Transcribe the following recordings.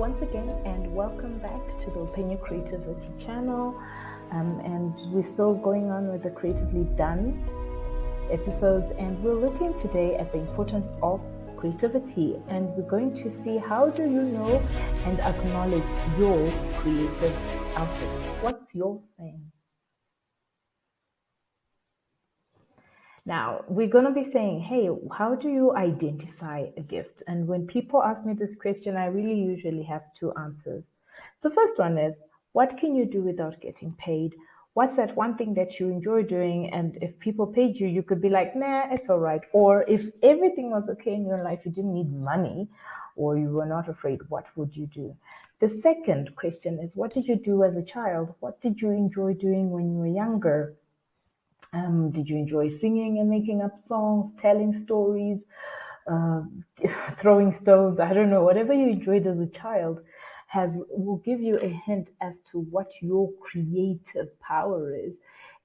once again, and welcome back to the Open Your Creativity channel. And we're still going on with the Creatively Done episodes, and we're looking today at the importance of creativity, and we're going to see how do you know and acknowledge your creative outlet. What's your thing? Now, we're going to be saying, hey, how do you identify a gift? And when people ask me this question, I really usually have two answers. The first one is, what can you do without getting paid? What's that one thing that you enjoy doing? And if people paid you, you could be like, nah, it's all right. Or if everything was okay in your life, you didn't need money, or you were not afraid, what would you do? The second question is, what did you do as a child? What did you enjoy doing when you were younger? Did you enjoy singing and making up songs, telling stories, throwing stones? I don't know. Whatever you enjoyed as a child will give you a hint as to what your creative power is.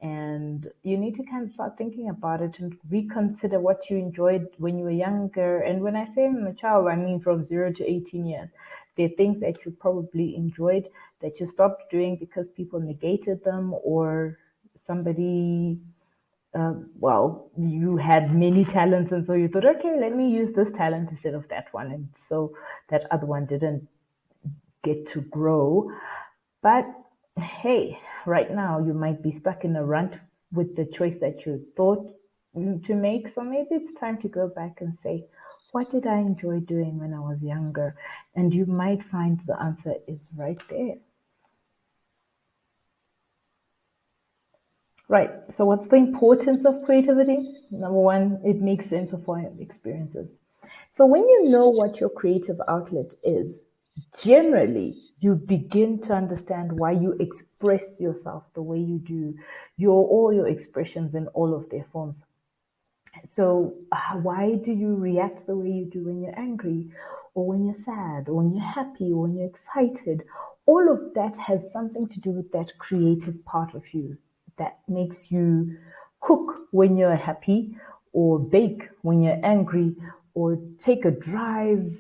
And you need to kind of start thinking about it and reconsider what you enjoyed when you were younger. And when I say I'm a child, I mean from 0 to 18 years. There are things that you probably enjoyed that you stopped doing because people negated them, or somebody you had many talents, and so you thought, okay, let me use this talent instead of that one. And so that other one didn't get to grow. But hey, right now you might be stuck in a rut with the choice that you thought to make. So maybe it's time to go back and say, what did I enjoy doing when I was younger? And you might find the answer is right there. Right. So what's the importance of creativity? Number one, it makes sense of our experiences. So when you know what your creative outlet is, generally you begin to understand why you express yourself the way you do, all your expressions in all of their forms. So why do you react the way you do when you're angry, or when you're sad, or when you're happy, or when you're excited? All of that has something to do with that creative part of you that makes you cook when you're happy, or bake when you're angry, or take a drive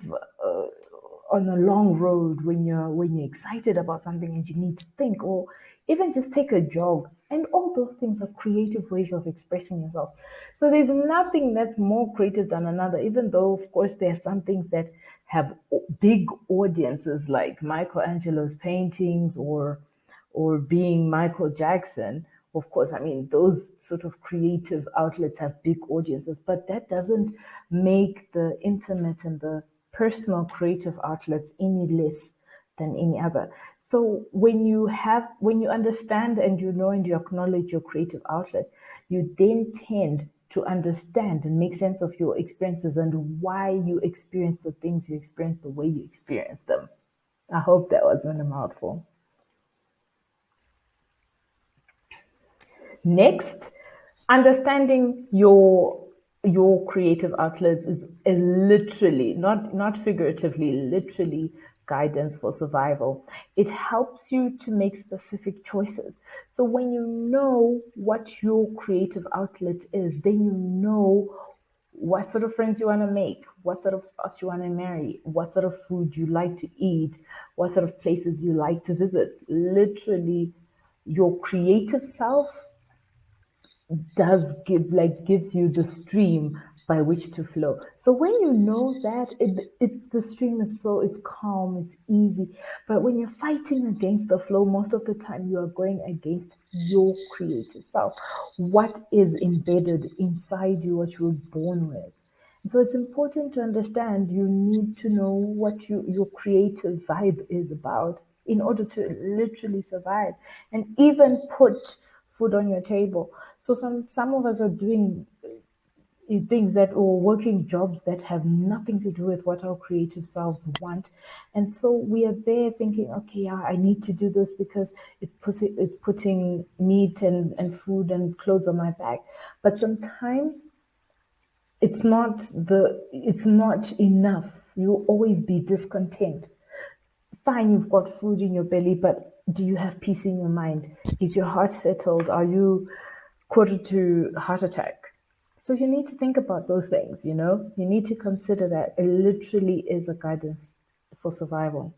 on a long road when you're excited about something and you need to think, or even just take a jog. And all those things are creative ways of expressing yourself. So there's nothing that's more creative than another, even though, of course, there are some things that have big audiences, like Michelangelo's paintings, or being Michael Jackson. Of course, I mean, those sort of creative outlets have big audiences, but that doesn't make the intimate and the personal creative outlets any less than any other. So when you understand and you know and you acknowledge your creative outlet, you then tend to understand and make sense of your experiences and why you experience the things you experience the way you experience them. I hope that wasn't a mouthful. Next, understanding your creative outlets is literally, not figuratively, literally guidance for survival. It helps you to make specific choices. So when you know what your creative outlet is, then you know what sort of friends you want to make, what sort of spouse you want to marry, what sort of food you like to eat, what sort of places you like to visit. Literally, your creative self gives you the stream by which to flow. So when you know that, the stream is it's calm, it's easy. But when you're fighting against the flow, most of the time you are going against your creative self, what is embedded inside you, what you were born with. And so it's important to understand you need to know what your creative vibe is about in order to literally survive and even put food on your table. So some of us are doing things that, or working jobs that have nothing to do with what our creative selves want. And so we are there thinking, okay, yeah, I need to do this because it's putting meat and food and clothes on my back. But sometimes it's not enough. You'll always be discontent. Fine, you've got food in your belly, but do you have peace in your mind? Is your heart settled? Are you quarter to heart attack? So you need to think about those things, you need to consider that it literally is a guidance for survival.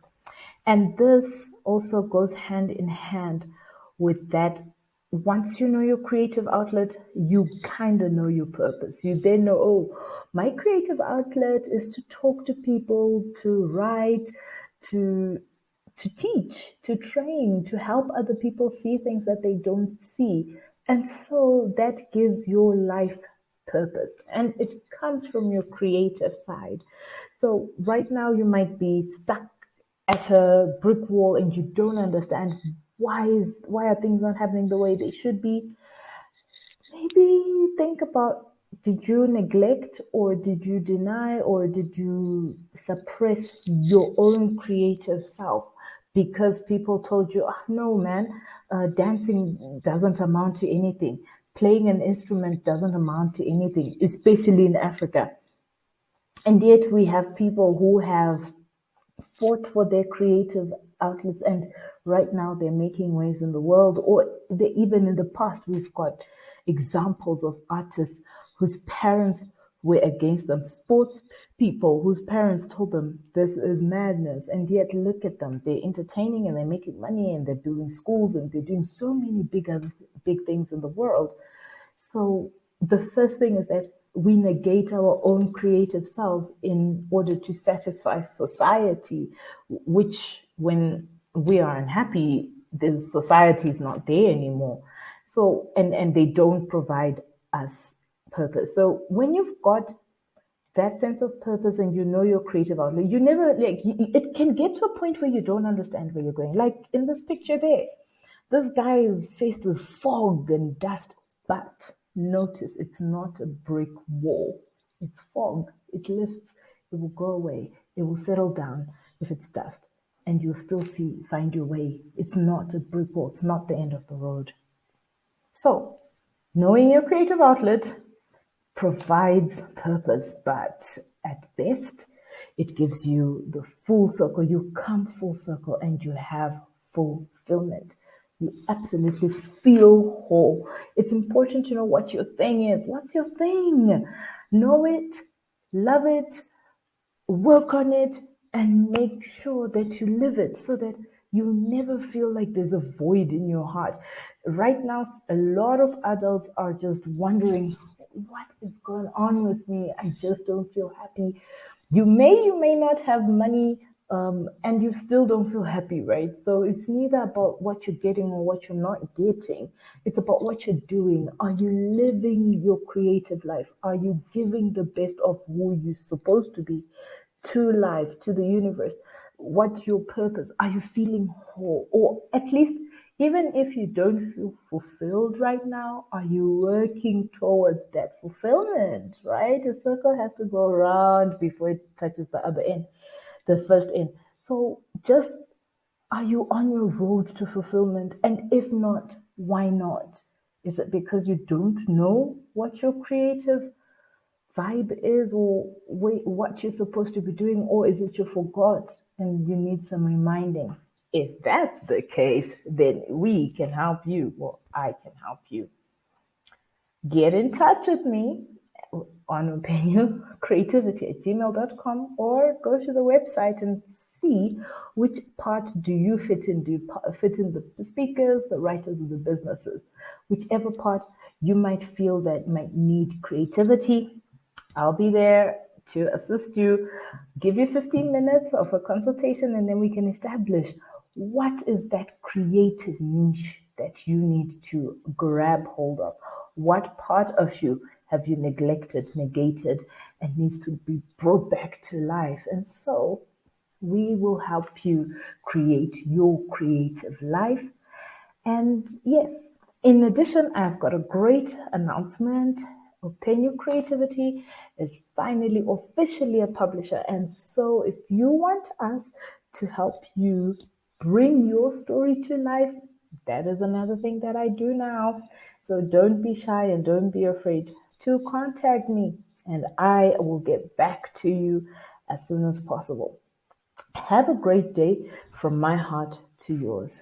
And this also goes hand in hand with that. Once you know your creative outlet, you kind of know your purpose. You then know, oh, my creative outlet is to talk to people, to write, to teach, to train, to help other people see things that they don't see. And so that gives your life purpose, and it comes from your creative side. So right now you might be stuck at a brick wall and you don't understand why are things not happening the way they should be. Maybe think about, did you neglect or did you deny or did you suppress your own creative self because people told you, oh, no, man, dancing doesn't amount to anything. Playing an instrument doesn't amount to anything, especially in Africa. And yet we have people who have fought for their creative outlets, and right now they're making waves in the world. Or even in the past, we've got examples of artists whose parents were against them, sports people whose parents told them this is madness, and yet look at them, they're entertaining and they're making money and they're building schools and they're doing so many big things in the world. So the first thing is that we negate our own creative selves in order to satisfy society, which when we are unhappy, the society is not there anymore. So, and they don't provide us purpose. So when you've got that sense of purpose and you know your creative outlet, you never it can get to a point where you don't understand where you're going. Like in this picture there, this guy is faced with fog and dust, but notice it's not a brick wall. It's fog. It lifts, it will go away, it will settle down if it's dust, and you'll still find your way. It's not a brick wall, it's not the end of the road. So, knowing your creative outlet provides purpose, but at best, it gives you the full circle. You come full circle and you have fulfillment. You absolutely feel whole. It's important to know what your thing is. What's your thing? Know it, love it, work on it, and make sure that you live it so that you never feel like there's a void in your heart. Right now, a lot of adults are just wondering, what is going on with me? I just don't feel happy. You may not have money, and you still don't feel happy, right? So it's neither about what you're getting or what you're not getting. It's about what you're doing. Are you living your creative life? Are you giving the best of who you're supposed to be to life, to the universe? What's your purpose? Are you feeling whole? Or at least, even if you don't feel fulfilled right now, are you working towards that fulfillment, right? A circle has to go around before it touches the other end, the first end. So just, are you on your road to fulfillment? And if not, why not? Is it because you don't know what your creative vibe is, or wait, what you're supposed to be doing, or is it you forgot and you need some reminding? If that's the case, then we can help you. Well, I can help you. Get in touch with me on openucreativity@gmail.com, or go to the website and see which part do you fit in. Do you fit in the speakers, the writers, or the businesses? Whichever part you might feel that might need creativity, I'll be there to assist you, give you 15 minutes of a consultation, and then we can establish what is that creative niche that you need to grab hold of. What part of you have you neglected, negated, and needs to be brought back to life? And so we will help you create your creative life. And yes, in addition, I've got a great announcement. Openu Creativity is finally officially a publisher. And so if you want us to help you bring your story to life, that is another thing that I do now. So don't be shy and don't be afraid to contact me, and I will get back to you as soon as possible. Have a great day from my heart to yours.